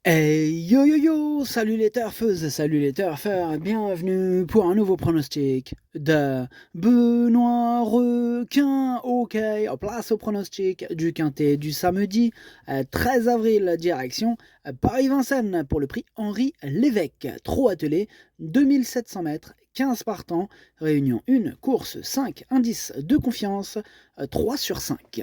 Hey yo yo yo, salut les turfeuses, salut les turfeurs, bienvenue pour un nouveau pronostic de Benoît Requin. Ok, en place au pronostic du quintet du samedi 13 avril, direction Paris-Vincennes pour le prix Henri Lévesque. Trop attelé, 2700 mètres, 15 partants, réunion 1, course 5, indice de confiance 3 sur 5.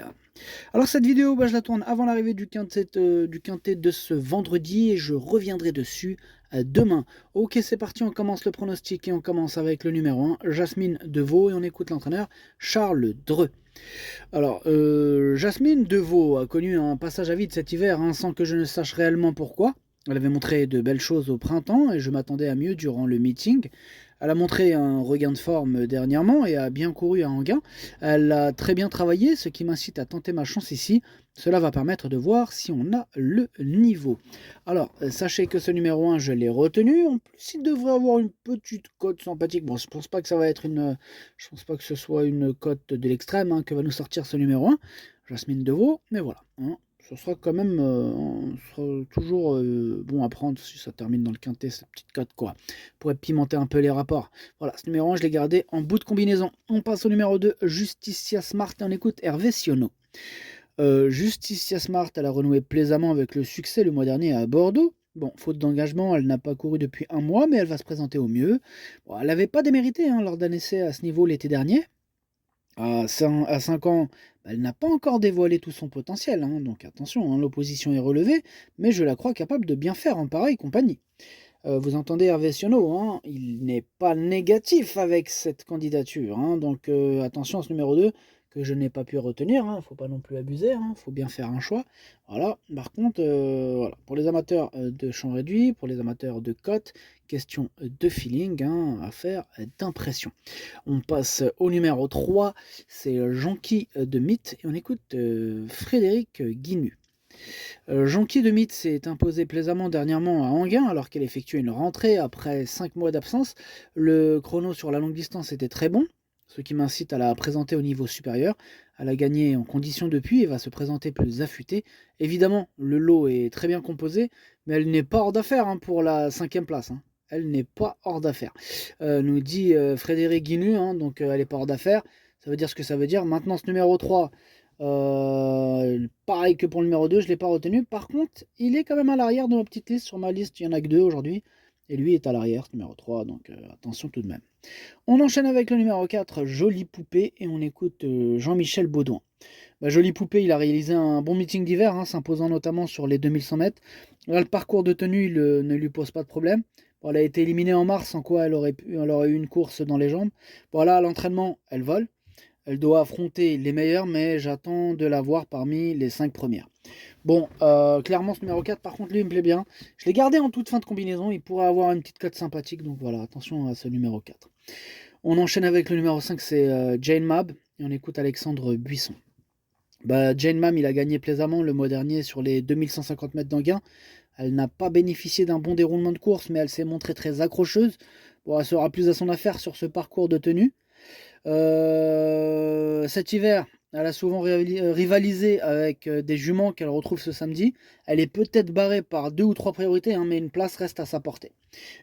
Alors cette vidéo, je la tourne avant l'arrivée du quintet de ce vendredi et je reviendrai dessus demain. Ok, c'est parti, on commence le pronostic et on commence avec le numéro 1, Jasmine Deveau, et on écoute l'entraîneur Charles Dreux. Alors, Jasmine Deveau a connu un passage à vide cet hiver sans que je ne sache réellement pourquoi. Elle avait montré de belles choses au printemps et je m'attendais à mieux durant le meeting. Elle a montré un regain de forme dernièrement et a bien couru à Anguin. Elle a très bien travaillé, ce qui m'incite à tenter ma chance ici. Cela va permettre de voir si on a le niveau. Alors, sachez que ce numéro 1, je l'ai retenu. En plus, il devrait avoir une petite cote sympathique. Bon, je pense pas que ça va être je pense pas que ce soit une cote de l'extrême que va nous sortir ce numéro 1, Jasmine Deveau, mais voilà. Ce sera quand même sera toujours bon à prendre si ça termine dans le quintet, cette petite cote quoi. Pour pimenter un peu les rapports. Voilà, ce numéro 1, je l'ai gardé en bout de combinaison. On passe au numéro 2, Justicia Smart, et on écoute Hervé Sionneau. Justicia Smart, elle a renoué plaisamment avec le succès le mois dernier à Bordeaux. Bon, faute d'engagement, elle n'a pas couru depuis un mois, mais elle va se présenter au mieux. Bon, elle n'avait pas démérité lors d'un essai à ce niveau l'été dernier. À 5 ans, elle n'a pas encore dévoilé tout son potentiel, donc attention, l'opposition est relevée, mais je la crois capable de bien faire en pareille compagnie. Vous entendez Hervé Sionneau, il n'est pas négatif avec cette candidature, donc attention à ce numéro 2 que je n'ai pas pu retenir, il ne faut pas non plus abuser, il faut bien faire un choix. Voilà, par contre, voilà, pour les amateurs de champ réduit, pour les amateurs de cote, question de feeling, affaire d'impression. On passe au numéro 3, c'est Jonky de Mythe, et on écoute Frédéric Guinu. Jonky de Mythe s'est imposé plaisamment dernièrement à Anguin alors qu'elle effectuait une rentrée après 5 mois d'absence. Le chrono sur la longue distance était très bon, ce qui m'incite à la présenter au niveau supérieur. Elle a gagné en condition depuis et va se présenter plus affûtée. Évidemment, le lot est très bien composé, mais elle n'est pas hors d'affaire pour la 5e place. Elle n'est pas hors d'affaire. Nous dit Frédéric Guinu, donc elle n'est pas hors d'affaire. Ça veut dire ce que ça veut dire. Maintenant, ce numéro 3, pareil que pour le numéro 2, je ne l'ai pas retenu. Par contre, il est quand même à l'arrière de ma petite liste. Sur ma liste, il n'y en a que 2 aujourd'hui. Et lui est à l'arrière, ce numéro 3, donc attention tout de même. On enchaîne avec le numéro 4, Jolie Poupée, et on écoute Jean-Michel Baudouin. Jolie Poupée, il a réalisé un bon meeting d'hiver, s'imposant notamment sur les 2100 mètres. Là, le parcours de tenue ne lui pose pas de problème. Bon, elle a été éliminée en mars, en quoi elle aurait eu une course dans les jambes. Voilà, à l'entraînement, elle vole. Elle doit affronter les meilleurs, mais j'attends de la voir parmi les 5 premières. Bon, clairement, ce numéro 4, par contre, lui, il me plaît bien. Je l'ai gardé en toute fin de combinaison. Il pourrait avoir une petite cote sympathique. Donc voilà, attention à ce numéro 4. On enchaîne avec le numéro 5, c'est Jane Mab. Et on écoute Alexandre Buisson. Jane Mab, il a gagné plaisamment le mois dernier sur les 2150 mètres d'Anguin. Elle n'a pas bénéficié d'un bon déroulement de course, mais elle s'est montrée très accrocheuse. Bon, elle sera plus à son affaire sur ce parcours de tenue. Cet hiver, elle a souvent rivalisé avec des juments qu'elle retrouve ce samedi. Elle est peut-être barrée par 2 ou 3 priorités, mais une place reste à sa portée.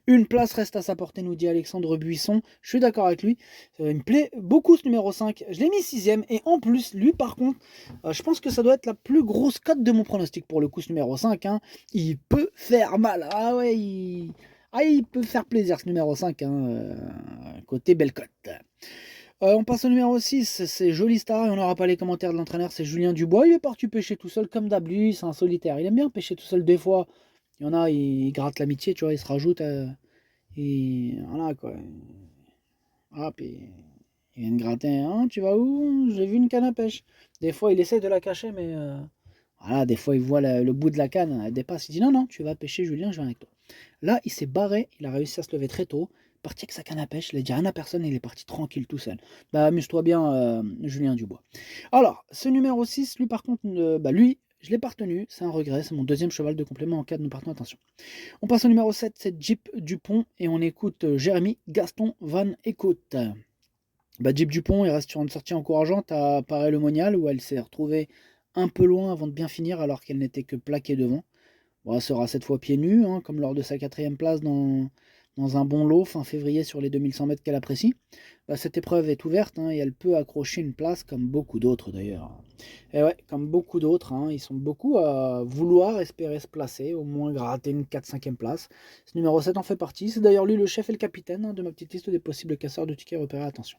Une place reste à sa portée, nous dit Alexandre Buisson. Je suis d'accord avec lui. Il me plaît beaucoup ce numéro 5. Je l'ai mis 6ème. Et en plus, lui, par contre, je pense que ça doit être la plus grosse cote de mon pronostic pour le coup, ce numéro 5. Il peut faire mal. Ah ouais, il peut faire plaisir ce numéro 5. Côté belle cote. On passe au numéro 6, c'est Jolie Star et on n'aura pas les commentaires de l'entraîneur, c'est Julien Dubois. Il est parti pêcher tout seul comme d'hab, lui, c'est un solitaire. Il aime bien pêcher tout seul des fois. Il y en a, il gratte l'amitié, tu vois, il se rajoute. Et voilà quoi. Hop, il vient de gratter. Tu vas où? J'ai vu une canne à pêche. Des fois, il essaie de la cacher, mais voilà, des fois, il voit le bout de la canne, elle dépasse. Il dit non, non, tu vas pêcher, Julien, je viens avec toi. Là, il s'est barré, il a réussi à se lever très tôt, parti avec sa canne à pêche, il a dit rien à personne et il est parti tranquille tout seul. Amuse-toi bien, Julien Dubois. Alors, ce numéro 6, lui par contre, lui, je l'ai pas retenu, c'est un regret, c'est mon deuxième cheval de complément en cas de nous partons, attention. On passe au numéro 7, c'est Jeep Dupont et on écoute Jérémy Gaston Van Écoute. Jeep Dupont, il reste sur une sortie encourageante à Paray-le-Monial où elle s'est retrouvée un peu loin avant de bien finir alors qu'elle n'était que plaquée devant. Bon, elle sera cette fois pieds nus, hein, comme lors de sa 4e place dans un bon lot fin février sur les 2100 mètres qu'elle apprécie. Bah, cette épreuve est ouverte, hein, et elle peut accrocher une place comme beaucoup d'autres d'ailleurs. Et ouais, comme beaucoup d'autres, hein, ils sont beaucoup à vouloir espérer se placer, au moins gratter une 4-5e place. Ce numéro 7 en fait partie, c'est d'ailleurs lui le chef et le capitaine, hein, de ma petite liste des possibles casseurs de tickets repérés, attention.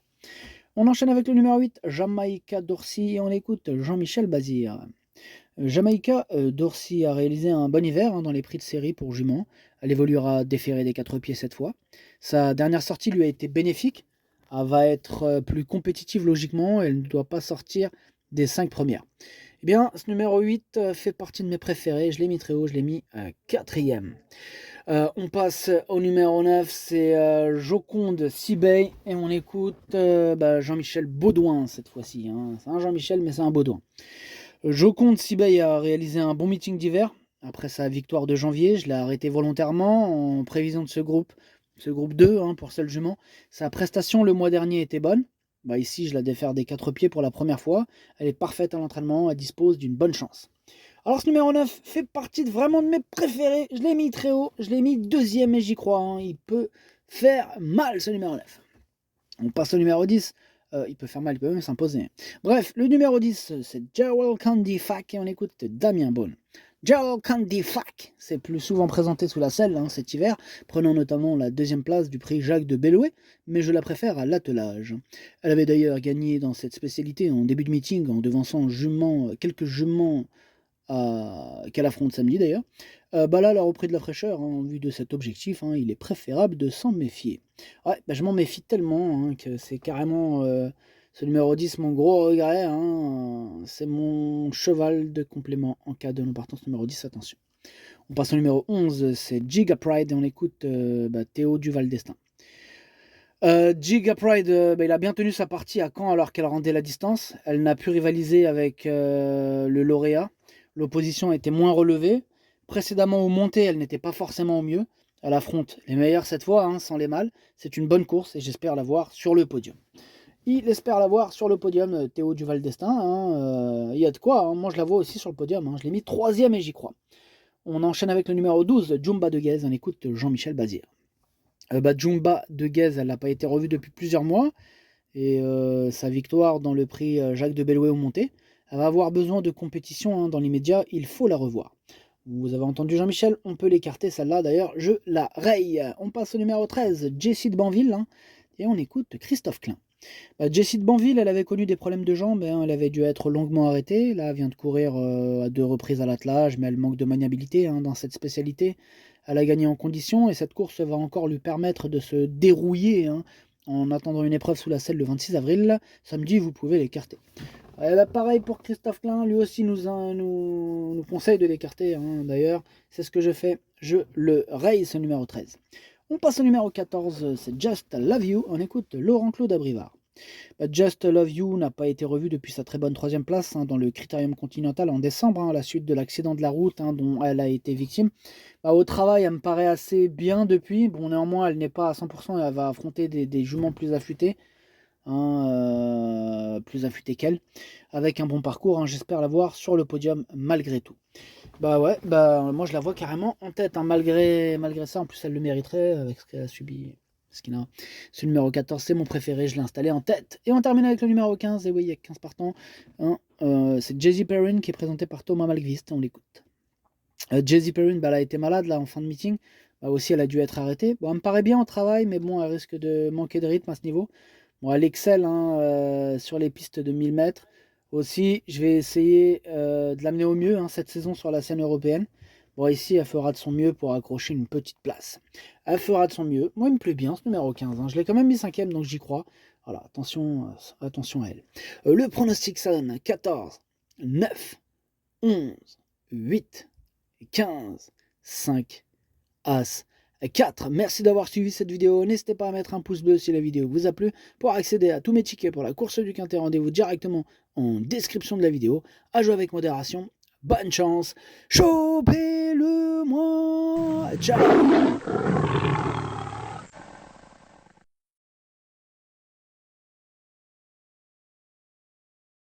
On enchaîne avec le numéro 8, Jamaïca Dorsey, et on écoute Jean-Michel Bazir. Jamaïca Dorsey a réalisé un bon hiver, hein, dans les prix de série pour jument. Elle évoluera déférée des 4 pieds cette fois. Sa dernière sortie lui a été bénéfique. Elle va être plus compétitive logiquement. Elle ne doit pas sortir des 5 premières. Eh bien, ce numéro 8 fait partie de mes préférés. Je l'ai mis très haut, je l'ai mis 4e. On passe au numéro 9, c'est Joconde Sibey. Et on écoute Jean-Michel Baudouin cette fois-ci, hein. C'est un Jean-Michel, mais c'est un Baudouin. Joconde Sibey a réalisé un bon meeting d'hiver. Après sa victoire de janvier, je l'ai arrêté volontairement en prévision de ce groupe 2, hein, pour seul jument. Sa prestation le mois dernier était bonne. Bah ici, je la défère des 4 pieds pour la première fois. Elle est parfaite à l'entraînement, elle dispose d'une bonne chance. Alors ce numéro 9 fait partie vraiment de mes préférés. Je l'ai mis très haut, je l'ai mis 2e et j'y crois, hein. Il peut faire mal ce numéro 9. On passe au numéro 10. Il peut faire mal, il peut même s'imposer. Bref, le numéro 10, c'est Gerald Candy Fack et on écoute Damien Bone. Gerald Candy Fack, c'est plus souvent présenté sous la selle, hein, cet hiver, prenant notamment la 2e place du prix Jacques de Bellouet, mais je la préfère à l'attelage. Elle avait d'ailleurs gagné dans cette spécialité en début de meeting en devançant quelques juments qu'elle affronte samedi d'ailleurs. Là, elle a repris de la fraîcheur, hein, en vue de cet objectif, hein, il est préférable de s'en méfier. Ouais, je m'en méfie tellement, hein, que c'est carrément ce numéro 10, mon gros regret, hein, c'est mon cheval de complément en cas de non-partance numéro 10, attention. On passe au numéro 11, c'est Giga Pride et on écoute Théo Duval d'Estaing. Giga Pride, il a bien tenu sa partie à Caen alors qu'elle rendait la distance. Elle n'a pu rivaliser avec le lauréat. L'opposition était moins relevée. Précédemment aux montées, elle n'était pas forcément au mieux. Elle affronte les meilleurs cette fois, hein, sans les mâles. C'est une bonne course et j'espère la voir sur le podium. Il espère la voir sur le podium, Théo Duval d'Estaing. Hein, il y a de quoi, hein. Moi je la vois aussi sur le podium, hein. Je l'ai mis 3e et j'y crois. On enchaîne avec le numéro 12, Jumba de Guez. On écoute Jean-Michel Bazir. Jumba de Guez, elle n'a pas été revue depuis plusieurs mois. Et sa victoire dans le prix Jacques de Bellouet au monté. Elle va avoir besoin de compétition, hein, dans l'immédiat, il faut la revoir. Vous avez entendu Jean-Michel, on peut l'écarter, celle-là d'ailleurs, je la raye. On passe au numéro 13, Jessie de Banville, hein, et on écoute Christophe Klein. Jessie de Banville, elle avait connu des problèmes de jambes, hein, elle avait dû être longuement arrêtée. Là, elle vient de courir à 2 reprises à l'attelage, mais elle manque de maniabilité, hein, dans cette spécialité. Elle a gagné en condition et cette course va encore lui permettre de se dérouiller, hein, en attendant une épreuve sous la selle le 26 avril. Samedi, vous pouvez l'écarter. Pareil pour Christophe Klein, lui aussi nous conseille de l'écarter, hein, d'ailleurs. C'est ce que je fais, je le raye, ce numéro 13. On passe au numéro 14, c'est Just Love You. On écoute Laurent-Claude Abrivard. Just Love You n'a pas été revu depuis sa très bonne 3e place, hein, dans le Critérium Continental en décembre, hein, à la suite de l'accident de la route, hein, dont elle a été victime. Au travail, elle me paraît assez bien depuis. Bon, néanmoins, elle n'est pas à 100%, elle va affronter des juments plus affûtés, hein, plus affûtés qu'elle, avec un bon parcours, hein, j'espère la voir sur le podium malgré tout. Moi je la vois carrément en tête, hein, malgré ça. En plus, elle le mériterait avec ce qu'elle a subi. Ce numéro 14, c'est mon préféré, je l'ai installé en tête. Et on termine avec le numéro 15, et oui, il y a 15 partants, hein, c'est Jazzy Perrin qui est présenté par Thomas Malgvist, on l'écoute. Jazzy Perrin, elle a été malade là en fin de meeting, aussi elle a dû être arrêtée. Bon, elle me paraît bien au travail, mais bon, elle risque de manquer de rythme à ce niveau. Bon, elle excelle, hein, sur les pistes de 1000 mètres. Aussi, je vais essayer de l'amener au mieux, hein, cette saison sur la scène européenne. Bon, ici, elle fera de son mieux pour accrocher une petite place. Elle fera de son mieux. Moi, il me plaît bien ce numéro 15. Hein. Je l'ai quand même mis 5e, donc j'y crois. Voilà, attention à elle. Le pronostic, ça donne 14, 9, 11, 8, 15, 5, As, 4. Merci d'avoir suivi cette vidéo. N'hésitez pas à mettre un pouce bleu si la vidéo vous a plu. Pour accéder à tous mes tickets pour la course du Quintet, rendez-vous directement en description de la vidéo. À jouer avec modération. Bonne chance. Chopez-le moi. Ciao.